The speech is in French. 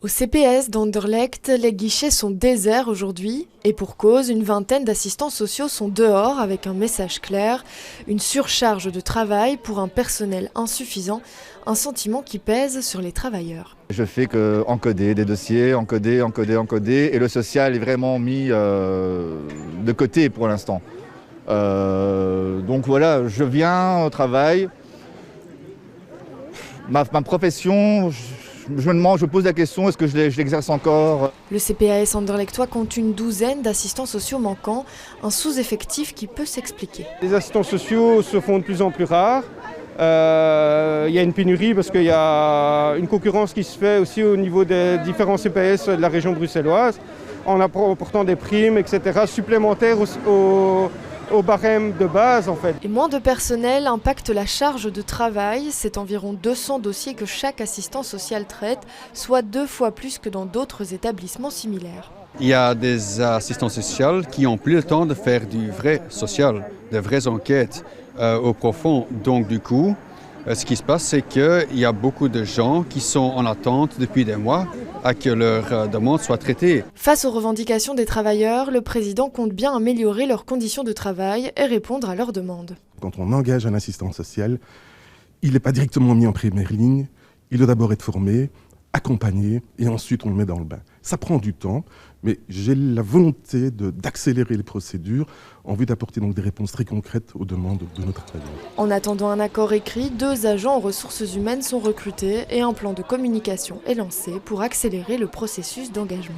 Au CPS d'Anderlecht, les guichets sont déserts aujourd'hui et pour cause, une vingtaine d'assistants sociaux sont dehors avec un message clair, une surcharge de travail pour un personnel insuffisant, un sentiment qui pèse sur les travailleurs. Je fais que encoder des dossiers, encoder et le social est vraiment mis de côté pour l'instant. Donc voilà, je viens au travail, ma profession. Je me demande, je pose la question, est-ce que je l'exerce encore? Le CPAS Anderlechtois compte une douzaine d'assistants sociaux manquants, un sous-effectif qui peut s'expliquer. Les assistants sociaux se font de plus en plus rares. Il y a une pénurie parce qu'il y a une concurrence qui se fait aussi au niveau des différents CPS de la région bruxelloise, en apportant des primes, etc., supplémentaires au barème de base en fait. Et moins de personnel impacte la charge de travail. C'est environ 200 dossiers que chaque assistant social traite, soit 2 fois plus que dans d'autres établissements similaires. Il y a des assistants sociaux qui n'ont plus le temps de faire du vrai social, de vraies enquêtes au profond. Donc du coup, ce qui se passe, c'est qu'il y a beaucoup de gens qui sont en attente depuis des mois à que leurs demandes soient traitées. Face aux revendications des travailleurs, le président compte bien améliorer leurs conditions de travail et répondre à leurs demandes. Quand on engage un assistant social, il n'est pas directement mis en première ligne, il doit d'abord être formé, accompagné et ensuite on le met dans le bain. Ça prend du temps, mais j'ai la volonté d'accélérer les procédures en vue d'apporter donc des réponses très concrètes aux demandes de nos travailleurs. En attendant un accord écrit, 2 agents aux ressources humaines sont recrutés et un plan de communication est lancé pour accélérer le processus d'engagement.